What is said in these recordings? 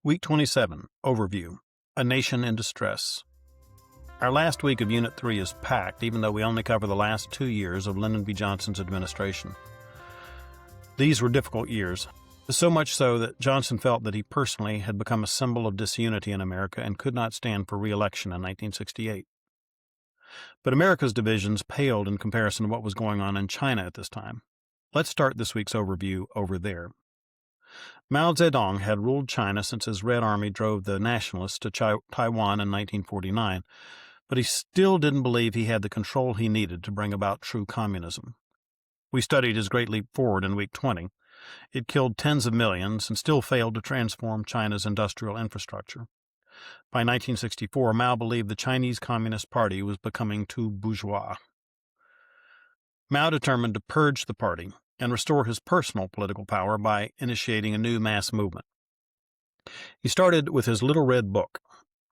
Week 27, Overview, A Nation in Distress. Our last week of Unit 3 is packed, even though we only cover the last 2 years of Lyndon B. Johnson's administration. These were difficult years, so much so that Johnson felt that he personally had become a symbol of disunity in America and could not stand for re-election in 1968. But America's divisions paled in comparison to what was going on in China at this time. Let's start this week's overview over there. Mao Zedong had ruled China since his Red Army drove the nationalists to Taiwan in 1949, but he still didn't believe he had the control he needed to bring about true communism. We studied his Great Leap Forward in Week 20. It killed tens of millions and still failed to transform China's industrial infrastructure. By 1964, Mao believed the Chinese Communist Party was becoming too bourgeois. Mao determined to purge the party and restore his personal political power by initiating a new mass movement. He started with his Little Red Book,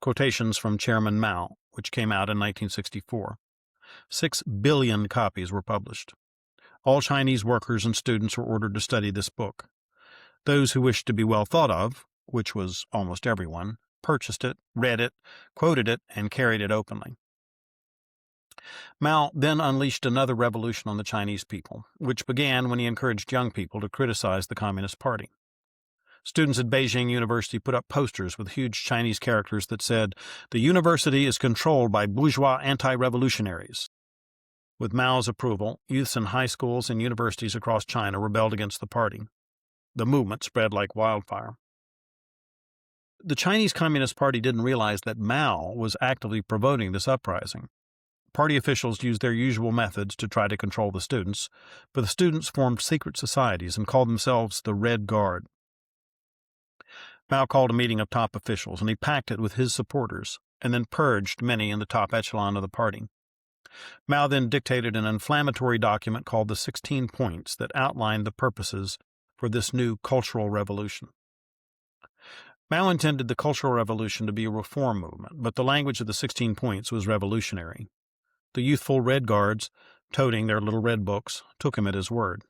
quotations from Chairman Mao, which came out in 1964. 6 billion copies were published. All Chinese workers and students were ordered to study this book. Those who wished to be well thought of, which was almost everyone, purchased it, read it, quoted it, and carried it openly. Mao then unleashed another revolution on the Chinese people, which began when he encouraged young people to criticize the Communist Party. Students at Beijing University put up posters with huge Chinese characters that said, "The university is controlled by bourgeois anti-revolutionaries." With Mao's approval, youths in high schools and universities across China rebelled against the party. The movement spread like wildfire. The Chinese Communist Party didn't realize that Mao was actively promoting this uprising. Party officials used their usual methods to try to control the students, but the students formed secret societies and called themselves the Red Guard. Mao called a meeting of top officials, and he packed it with his supporters, and then purged many in the top echelon of the party. Mao then dictated an inflammatory document called the 16 Points that outlined the purposes for this new cultural revolution. Mao intended the Cultural Revolution to be a reform movement, but the language of the 16 Points was revolutionary. The youthful Red Guards, toting their little red books, took him at his word.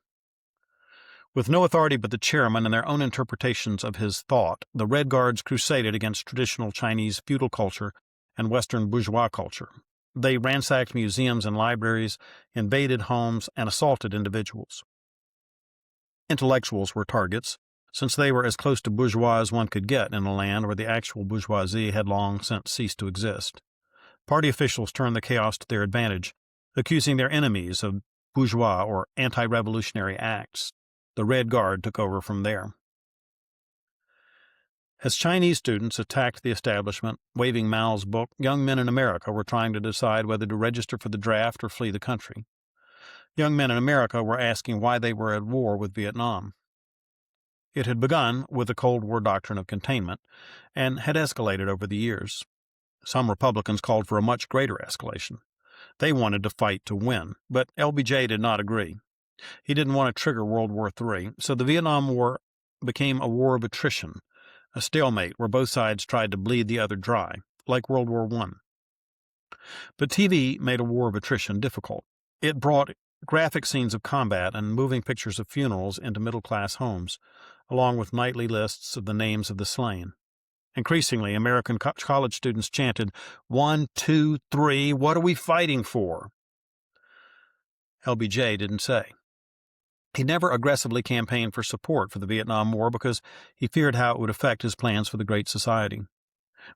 With no authority but the chairman and their own interpretations of his thought, the Red Guards crusaded against traditional Chinese feudal culture and Western bourgeois culture. They ransacked museums and libraries, invaded homes, and assaulted individuals. Intellectuals were targets, since they were as close to bourgeois as one could get in a land where the actual bourgeoisie had long since ceased to exist. Party officials turned the chaos to their advantage, accusing their enemies of bourgeois or anti-revolutionary acts. The Red Guard took over from there. As Chinese students attacked the establishment, waving Mao's book, young men in America were trying to decide whether to register for the draft or flee the country. Young men in America were asking why they were at war with Vietnam. It had begun with the Cold War doctrine of containment and had escalated over the years. Some Republicans called for a much greater escalation. They wanted to fight to win, but LBJ did not agree. He didn't want to trigger World War III, so the Vietnam War became a war of attrition, a stalemate where both sides tried to bleed the other dry, like World War I. But TV made a war of attrition difficult. It brought graphic scenes of combat and moving pictures of funerals into middle-class homes, along with nightly lists of the names of the slain. Increasingly, American college students chanted, 1, 2, 3, what are we fighting for? LBJ didn't say. He never aggressively campaigned for support for the Vietnam War because he feared how it would affect his plans for the Great Society.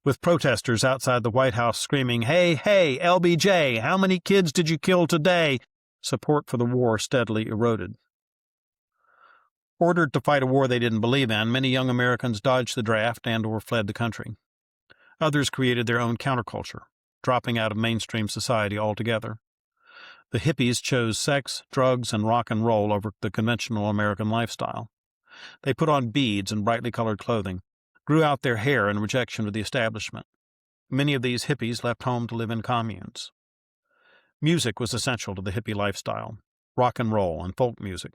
With protesters outside the White House screaming, "Hey, hey, LBJ, how many kids did you kill today?" support for the war steadily eroded. Ordered to fight a war they didn't believe in, many young Americans dodged the draft and/or fled the country. Others created their own counterculture, dropping out of mainstream society altogether. The hippies chose sex, drugs, and rock and roll over the conventional American lifestyle. They put on beads and brightly colored clothing, grew out their hair in rejection of the establishment. Many of these hippies left home to live in communes. Music was essential to the hippie lifestyle, rock and roll and folk music.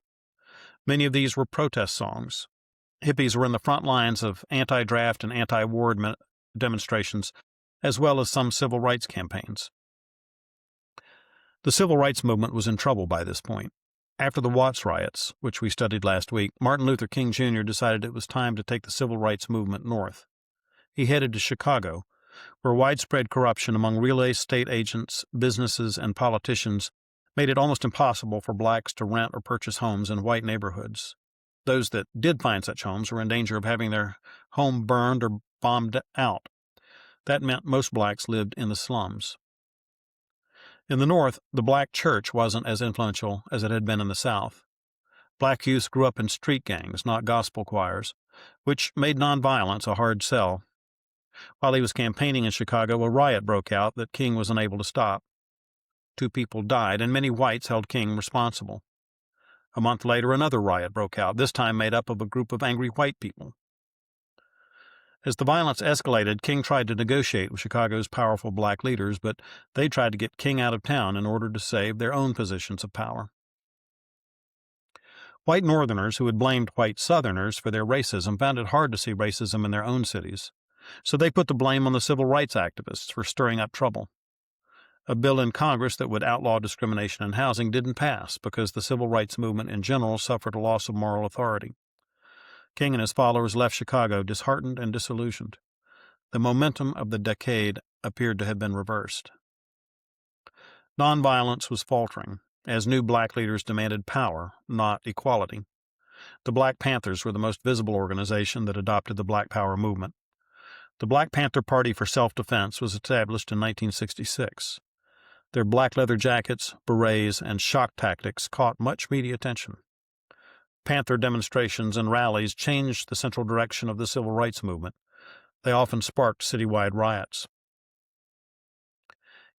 Many of these were protest songs. Hippies were in the front lines of anti-draft and anti-war demonstrations, as well as some civil rights campaigns. The civil rights movement was in trouble by this point. After the Watts riots, which we studied last week, Martin Luther King Jr. decided it was time to take the civil rights movement north. he headed to Chicago, where widespread corruption among real estate agents, businesses, and politicians made it almost impossible for blacks to rent or purchase homes in white neighborhoods. Those that did find such homes were in danger of having their home burned or bombed out. That meant most blacks lived in the slums. In the North, the black church wasn't as influential as it had been in the South. Black youth grew up in street gangs, not gospel choirs, which made nonviolence a hard sell. While he was campaigning in Chicago, a riot broke out that King was unable to stop. 2 people died, and many whites held King responsible. A month later, another riot broke out, this time made up of a group of angry white people. As the violence escalated, King tried to negotiate with Chicago's powerful black leaders, but they tried to get King out of town in order to save their own positions of power. White Northerners who had blamed white Southerners for their racism found it hard to see racism in their own cities, so they put the blame on the civil rights activists for stirring up trouble. A bill in Congress that would outlaw discrimination in housing didn't pass because the civil rights movement in general suffered a loss of moral authority. King and his followers left Chicago disheartened and disillusioned. The momentum of the decade appeared to have been reversed. Nonviolence was faltering, as new black leaders demanded power, not equality. The Black Panthers were the most visible organization that adopted the Black Power movement. The Black Panther Party for Self-Defense was established in 1966. Their black leather jackets, berets, and shock tactics caught much media attention. Panther demonstrations and rallies changed the central direction of the civil rights movement. They often sparked citywide riots.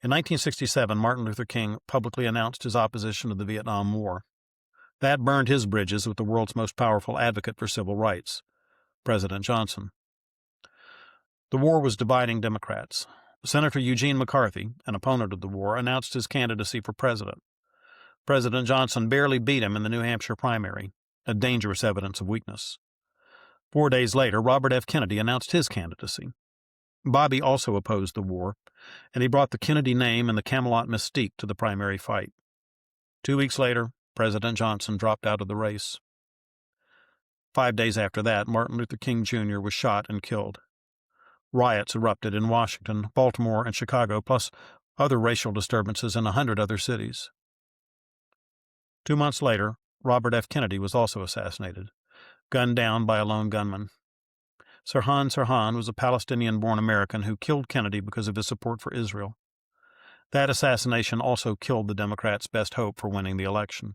In 1967, Martin Luther King publicly announced his opposition to the Vietnam War. That burned his bridges with the world's most powerful advocate for civil rights, President Johnson. The war was dividing Democrats. Senator Eugene McCarthy, an opponent of the war, announced his candidacy for president. President Johnson barely beat him in the New Hampshire primary, a dangerous evidence of weakness. 4 days later, Robert F. Kennedy announced his candidacy. Bobby also opposed the war, and he brought the Kennedy name and the Camelot mystique to the primary fight. 2 weeks later, President Johnson dropped out of the race. 5 days after that, Martin Luther King Jr. was shot and killed. Riots erupted in Washington, Baltimore, and Chicago, plus other racial disturbances in 100 other cities. 2 months later, Robert F. Kennedy was also assassinated, gunned down by a lone gunman. Sirhan Sirhan was a Palestinian-born American who killed Kennedy because of his support for Israel. That assassination also killed the Democrats' best hope for winning the election.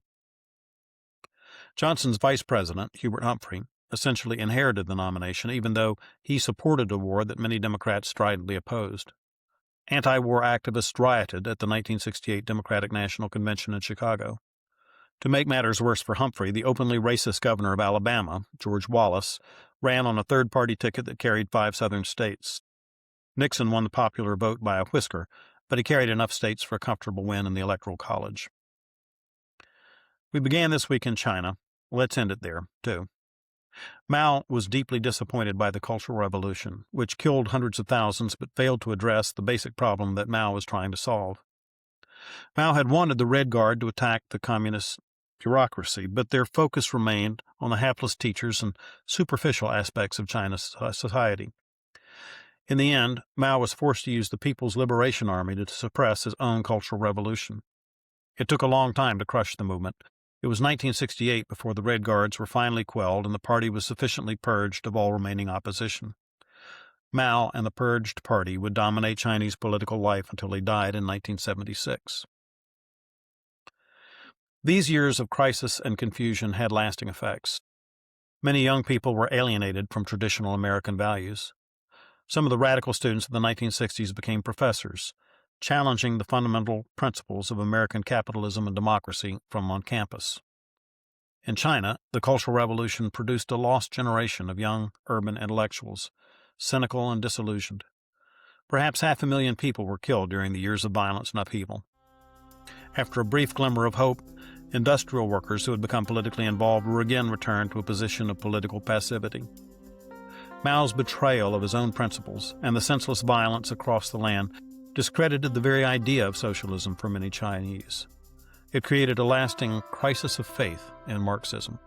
Johnson's vice president, Hubert Humphrey, essentially inherited the nomination, even though he supported a war that many Democrats stridently opposed. Anti-war activists rioted at the 1968 Democratic National Convention in Chicago. To make matters worse for Humphrey, the openly racist governor of Alabama, George Wallace, ran on a third-party ticket that carried 5 southern states. Nixon won the popular vote by a whisker, but he carried enough states for a comfortable win in the Electoral College. We began this week in China. Let's end it there, too. Mao was deeply disappointed by the Cultural Revolution, which killed hundreds of thousands but failed to address the basic problem that Mao was trying to solve. Mao had wanted the Red Guard to attack the communist bureaucracy, but their focus remained on the hapless teachers and superficial aspects of China's society. In the end, Mao was forced to use the People's Liberation Army to suppress his own cultural revolution. It took a long time to crush the movement. It was 1968 before the Red Guards were finally quelled and the party was sufficiently purged of all remaining opposition. Mao and the purged party would dominate Chinese political life until he died in 1976. These years of crisis and confusion had lasting effects. Many young people were alienated from traditional American values. Some of the radical students of the 1960s became professors, challenging the fundamental principles of American capitalism and democracy from on campus. In China, the Cultural Revolution produced a lost generation of young urban intellectuals, cynical and disillusioned. Perhaps 500,000 people were killed during the years of violence and upheaval. After a brief glimmer of hope, industrial workers who had become politically involved were again returned to a position of political passivity. Mao's betrayal of his own principles and the senseless violence across the land discredited the very idea of socialism for many Chinese. It created a lasting crisis of faith in Marxism.